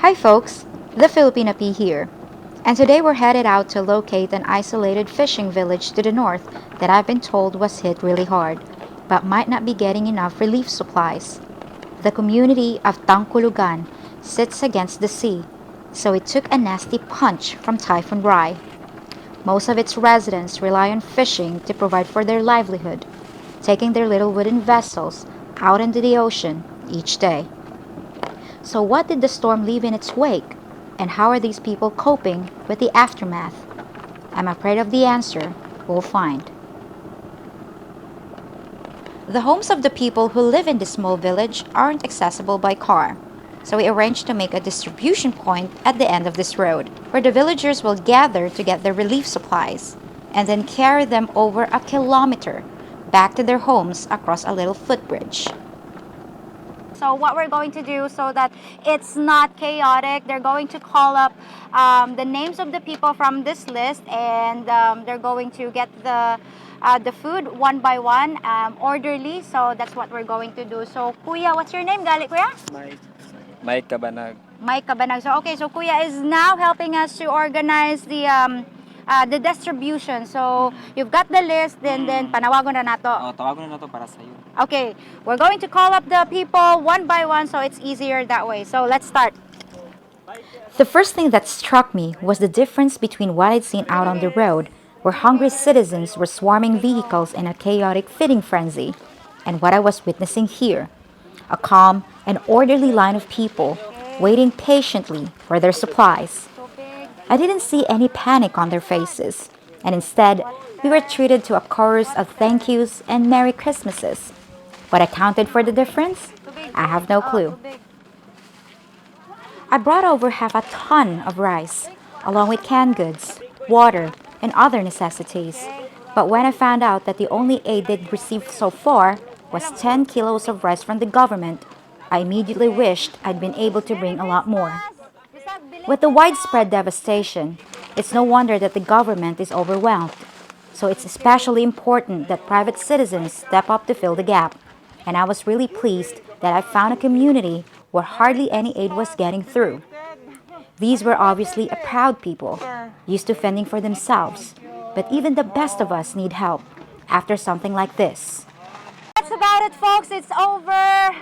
Hi folks, the Filipino P here, and today we're headed out to locate an isolated fishing village to the north that I've been told was hit really hard, but might not be getting enough relief supplies. The community of Tangkulugan sits against the sea, so it took a nasty punch from Typhoon Rai. Most of its residents rely on fishing to provide for their livelihood, taking their little wooden vessels out into the ocean each day. So, what did the storm leave in its wake? And how are these people coping with the aftermath? I'm afraid of the answer we'll find. The homes of the people who live in this small village aren't accessible by car. So we arranged to make a distribution point at the end of this road, where the villagers will gather to get their relief supplies, and then carry them over a kilometer back to their homes across a little footbridge. So what we're going to do so that it's not chaotic, they're going to call up the names of the people from this list, and they're going to get the food one by one, orderly. So that's what we're going to do. So Kuya, what's your name? Gali Kuya? Mike Kabanag. Mike Cabanag. So okay, so Kuya is now helping us to organize the distribution. So you've got the list, then panawagon na nato. Tawagon na to para sa iyo. Okay, we're going to call up the people one by one so it's easier that way. So let's start. The first thing that struck me was the difference between what I'd seen out on the road, where hungry citizens were swarming vehicles in a chaotic feeding frenzy, and what I was witnessing here, a calm and orderly line of people waiting patiently for their supplies. I didn't see any panic on their faces, and instead, we were treated to a chorus of thank yous and Merry Christmases. What accounted for the difference? I have no clue. I brought over half a ton of rice, along with canned goods, water, and other necessities. But when I found out that the only aid they'd received so far was 10 kilos of rice from the government, I immediately wished I'd been able to bring a lot more. With the widespread devastation, it's no wonder that the government is overwhelmed. So it's especially important that private citizens step up to fill the gap. And I was really pleased that I found a community where hardly any aid was getting through. These were obviously a proud people, used to fending for themselves. But even the best of us need help after something like this. That's about it, folks. It's over.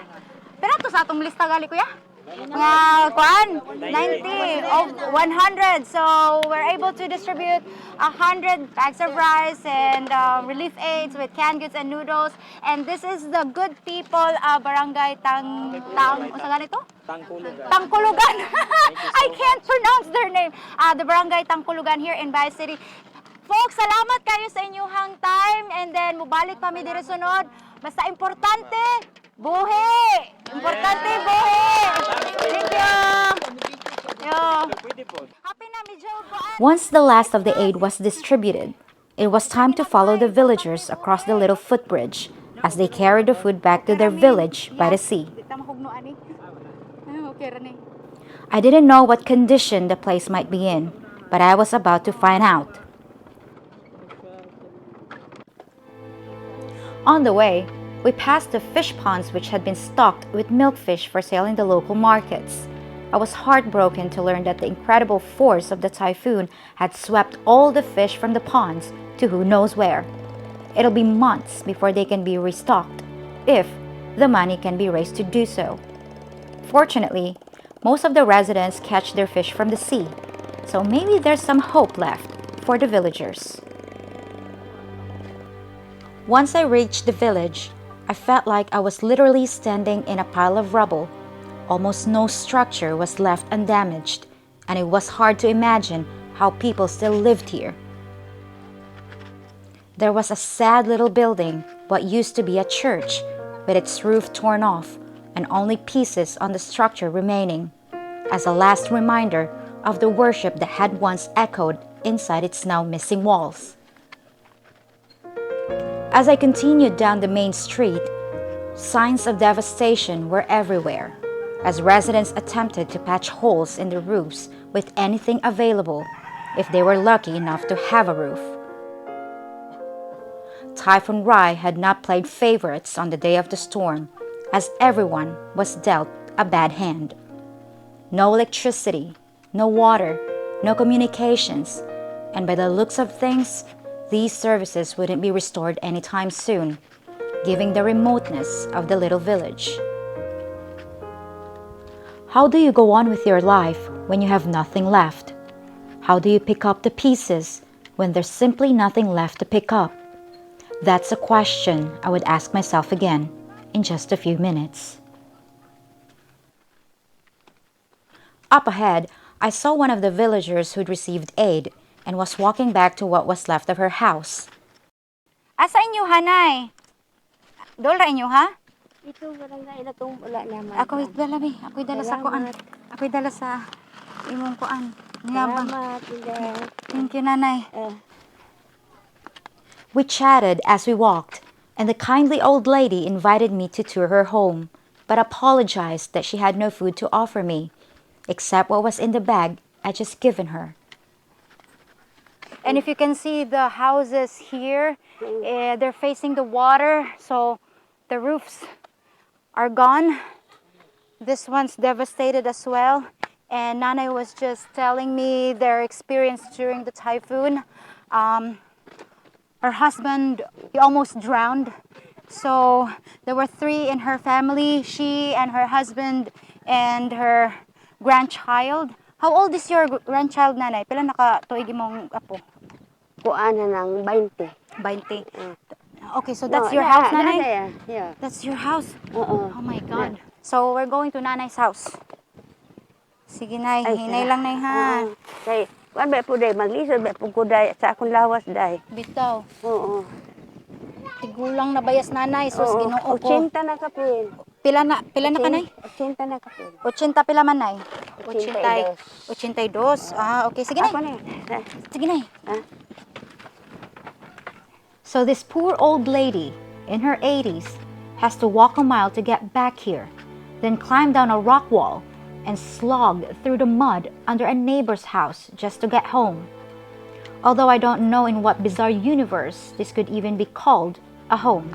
Pero to sa atong lista gali kuya? Nga kuan 90 of 100. So we're able to distribute 100 bags of rice and relief aids with canned goods and noodles. And this is the good people barangay unsa ganito? Tangkulugan. I can't pronounce their name. The barangay Tangkulugan here in Bay City. Folks, salamat kayo sa inyong time, and then mubalik pa mi diri sunod. Basta importante, buhi! Importante, buhi! Thank you! Once the last of the aid was distributed, it was time to follow the villagers across the little footbridge as they carried the food back to their village by the sea. I didn't know what condition the place might be in, but I was about to find out. On the way, we passed the fish ponds which had been stocked with milkfish for sale in the local markets. I was heartbroken to learn that the incredible force of the typhoon had swept all the fish from the ponds to who knows where. It'll be months before they can be restocked, if the money can be raised to do so. Fortunately, most of the residents catch their fish from the sea, so maybe there's some hope left for the villagers. Once I reached the village, I felt like I was literally standing in a pile of rubble. Almost no structure was left undamaged, and it was hard to imagine how people still lived here. There was a sad little building, what used to be a church, with its roof torn off and only pieces on the structure remaining, as a last reminder of the worship that had once echoed inside its now missing walls. As I continued down the main street, signs of devastation were everywhere, as residents attempted to patch holes in the roofs with anything available if they were lucky enough to have a roof. Typhoon Rai had not played favorites on the day of the storm, as everyone was dealt a bad hand. No electricity, no water, no communications, and by the looks of things, these services wouldn't be restored anytime soon, giving the remoteness of the little village. How do you go on with your life when you have nothing left? How do you pick up the pieces when there's simply nothing left to pick up? That's a question I would ask myself again in just a few minutes. Up ahead, I saw one of the villagers who'd received aid and was walking back to what was left of her house. Asa inyo, hanay? Dol ra inyo, ha? Ito barangay na itong wala naman. Ako'y dala, be. Ako'y dala sa kuan. Ako'y dala sa imong kuan. Niyabang. Salamat, Inday. Thank you, nanay. We chatted as we walked, and the kindly old lady invited me to tour her home, but apologized that she had no food to offer me, except what was in the bag I'd just given her. And if you can see the houses here, they're facing the water, so the roofs are gone. This one's devastated as well. And Nanay was just telling me their experience during the typhoon. Her husband, he almost drowned. So there were 3 in her family, she and her husband and her grandchild. How old is your grandchild, Nanay? Pila nakatuig mong apo? Kuan na ng 20. 20. Okay, so that's your house, Nanay? Yeah. That's your house? Oo. Oh my God. So we're going to Nanay's house. Sige, Nay. Hinay lang, Nay, ha? Kay, kuan ba po day, maglisod ba po ko day sa akong lawas day. Bitaw. Oo. Tigulang na bayas, Nanay. Sus, Ginoo ko. 80 na kapin. Pila na ka, Nay? 80 na kapin. 80 pila man, Nay? 82. 82. Ah, okay. Sige, Nay. Ako na. Sige, Nay. So this poor old lady, in her 80s, has to walk a mile to get back here, then climb down a rock wall and slog through the mud under a neighbor's house just to get home. Although I don't know in what bizarre universe this could even be called a home.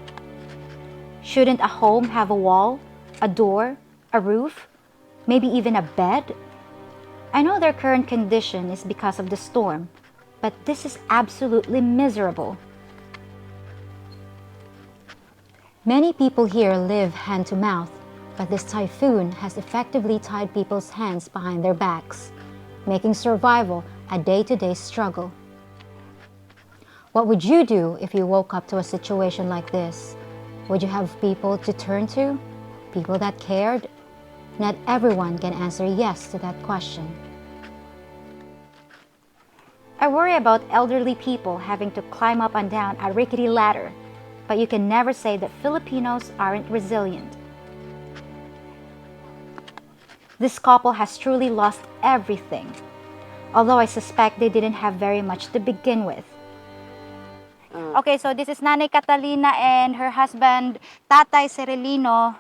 Shouldn't a home have a wall, a door, a roof, maybe even a bed? I know their current condition is because of the storm, but this is absolutely miserable. Many people here live hand to mouth, but this typhoon has effectively tied people's hands behind their backs, making survival a day-to-day struggle. What would you do if you woke up to a situation like this? Would you have people to turn to? People that cared? Not everyone can answer yes to that question. I worry about elderly people having to climb up and down a rickety ladder, but you can never say that Filipinos aren't resilient. This couple has truly lost everything, although I suspect they didn't have very much to begin with. Okay, so this is Nanay Catalina and her husband, Tatay Cirilino.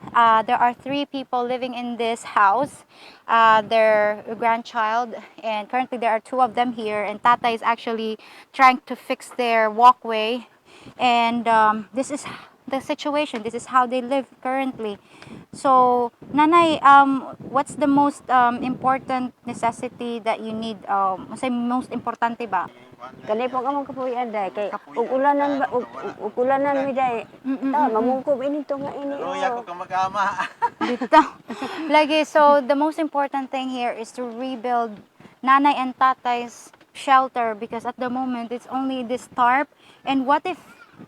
There are 3 people living in this house. Their grandchild, and currently there are 2 of them here. And Tatay is actually trying to fix their walkway. And this is the situation. This is how they live currently. So, Nanay, what's the most important necessity that you need? Masay most importante ba? Kani po kamong kapuyan day kay ugulanan ba ugulanan mi day. Ta mamungkob ini to nga ini. Luya ko kamagama. Dito. Lagi, so the most important thing here is to rebuild Nanay and Tatay's shelter because at the moment it's only this tarp. And what if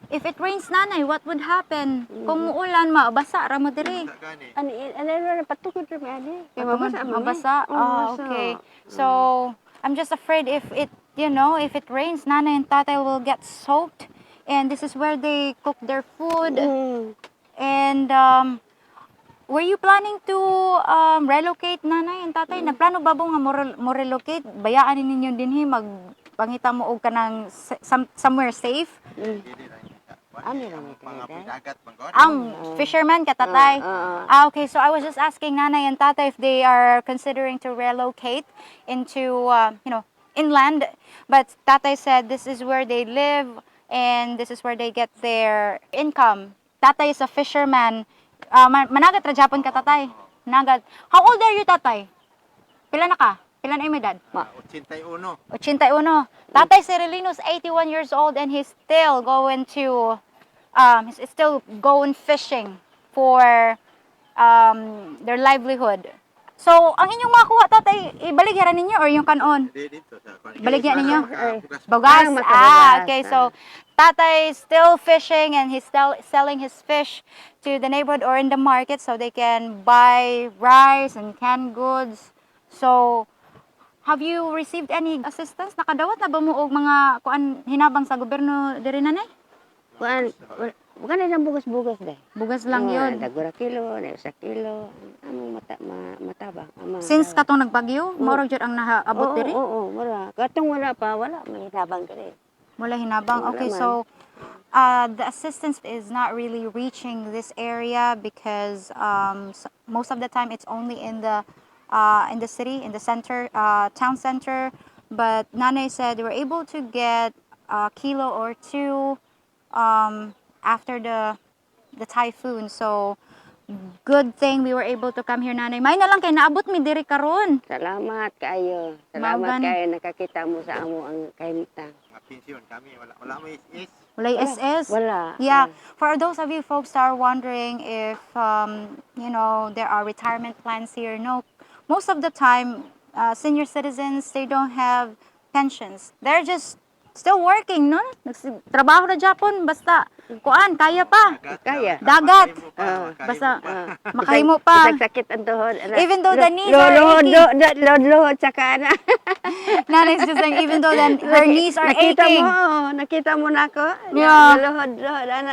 it rains, Nanay, what would happen? Kung uulan, mabasa ra mo diri. Ano patukod ra mi ani. Kay mabasa man. Mabasa. Oh, okay. So, I'm just afraid if it rains, Nanay and Tatay will get soaked. And this is where they cook their food. And were you planning to relocate, Nanay and Tatay? Nagplano ba nga mo relocate? Bayaan ninyo dinhi magpangita mo og kanang somewhere safe? Ano ra mi Fisherman ka, Tatay? Okay, so I was just asking Nanay and Tatay if they are considering to relocate into, inland. But Tatay said this is where they live and this is where they get their income. Tatay is a fisherman. Managat ra Japon ka, Tatay? Managat. How old are you, Tatay? Pila na ka? Pila na imong edad? 81. 81. Tatay Cirilino's 81 years old and he's still going to he's still going fishing for their livelihood. So, ang inyong makuha tatay, ibaligyan ninyo or yung kanon? Dito sa Baligyan ninyo? Bugas. Bugas. Ah, makabugas. Okay. So, tatay is still fishing and he's still selling his fish to the neighborhood or in the market so they can buy rice and canned goods. So, have you received any assistance? Nakadawat na ba mo og mga kuan hinabang sa gobyerno diri nanay? Kuan, bukan na lang bugas-bugas dai. Bugas lang yun. Dagura kilo, na 1 kilo. Among matabang. Since katong nagbagyo, mao jud ang naabot diri? Oo, wala. Katong wala pa, wala may tabang diri. Wala hinabang. Wala Okay, man. so the assistance is not really reaching this area because most of the time it's only in the city, in the center, town center. But Nanay said they were able to get a kilo or two after the typhoon. So good thing we were able to come here, Nanay. May na lang kay naabot mi diri karon. Salamat kayo. Salamat Maugan. kayo nakakita mo sa amo ang kahimtang. Mga pensyon kami, wala may is. Walay SS. Wala. Yeah, for those of you folks that are wondering if there are retirement plans here, no, most of the time senior citizens, they don't have pensions. They're just still working, no? Trabaho na Japon, basta kuan kaya pa. Kaya. Dagat. Basta Makahimo pa. Sakit ang tuhod. Even though the knees are aching. Lohod tsaka na. Nanay's just saying, even though her knees are aching. Nakita mo na ako. Yeah. Lohod.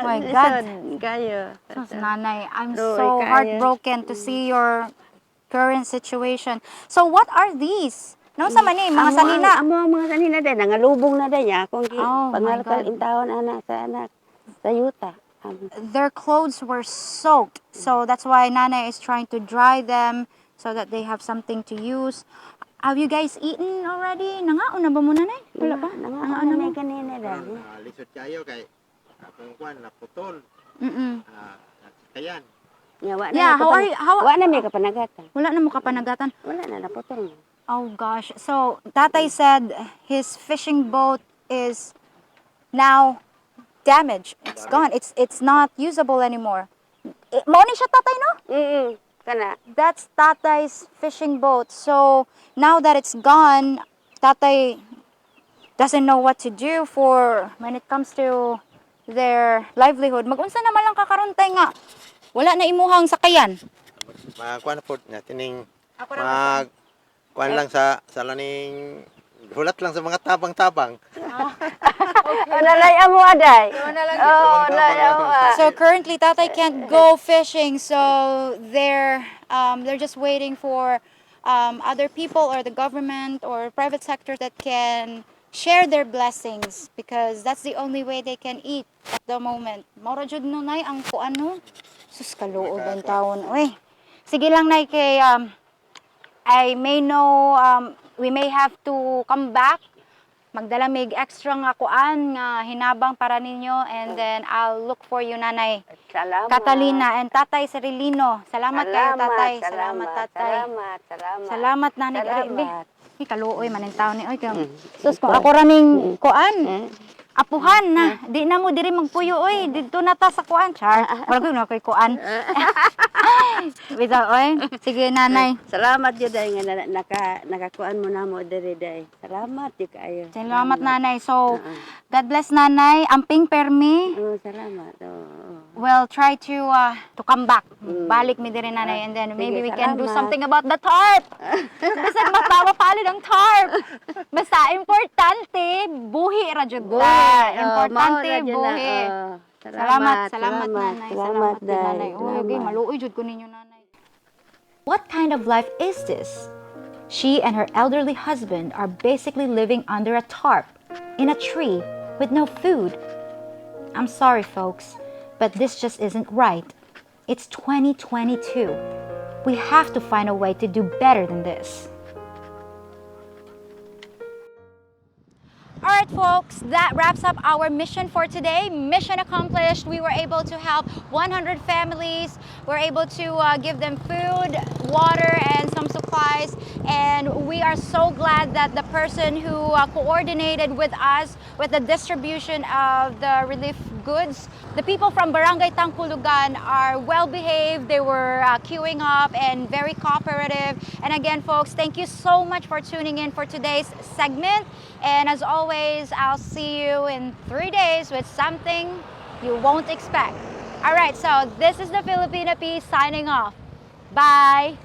My God. Kayo. Sus, Nanay, I'm Lord, so kaya. heartbroken to see your current situation. So what are these? No, sa mani, mga salina. Amo ang mga salina din. Nangalubong na din niya. Kung Oh, my pangalkal God. intawon anak sa yuta. Their clothes were soaked. So that's why Nana is trying to dry them so that they have something to use. Have you guys eaten already? Nangaon na ba mo, Nanay? Wala pa? Nangaon na may kanina din. lisod kayo kay akong kwan naputol. Mm-mm. Kayan. Yeah, Wa na may kapanagatan. Wala na mo kapanagatan. Wala na naputol. Oh gosh. So, Tatay said his fishing boat is now damaged. It's gone. It's not usable anymore. Mao ni siya, Tatay, no? Kana. That's Tatay's fishing boat. So, now that it's gone, Tatay doesn't know what to do for when it comes to their livelihood. Magunsa naman lang kakarontay nga. Wala na imuhang sakayan. Magkuan po niya tining Ako na kuan lang sa laning hulat lang sa mga tabang-tabang. Nalaya mo aday. Nalaya mo. So currently, Tatay can't go fishing. So they're just waiting for other people or the government or private sector that can share their blessings because that's the only way they can eat at the moment. Maura jud no nay ang kuano. Sus kaluob ang taon. Uy. Sige lang nay kay I may know we may have to come back. Magdala mig extra nga kuan nga hinabang para ninyo and then I'll look for you, Nanay Salamat. Catalina and Tatay Cirilino. Salamat kayo, Tatay. Salamat, Tatay. Salamat. Salamat, Nanay. Salamat. Kaluoy man ang taon ni oy. Sus ko ako raning kuan. Apuhan na. Di na mo diri magpuyo oy. Dito na ta sa kuan, char. Wala ko na kay kuan. Bitaw oy. Sige, Nanay. Salamat yun dahil nga nakakuan mo na mo diri day. Salamat yun kayo. Salamat, Nanay. So, God bless, Nanay. Amping permi. Salamat. We'll try to come back. Balik mi diri, Nanay, and then maybe we can do salamat. something about the tarp. Basta matawa palid ang tarp. Basta importante buhi ra jud ta. Importante buhi. Salamat, Nanay. Salamat, Nanay. Oh, okay, maluoy jud ko ninyo, Nanay. What kind of life is this? She and her elderly husband are basically living under a tarp in a tree with no food. I'm sorry, folks, but this just isn't right. It's 2022. We have to find a way to do better than this. All right, folks, that wraps up our mission for today. Mission accomplished. We were able to help 100 families. We're able to give them food, water, and some supplies. sacrifice, and we are so glad that the person who coordinated with us with the distribution of the relief goods, the people from Barangay Tangkulugan are well behaved. They were queuing up and very cooperative. And again, folks, thank you so much for tuning in for today's segment. And as always, I'll see you in 3 days with something you won't expect. All right, so this is the Filipino Piece signing off. Bye.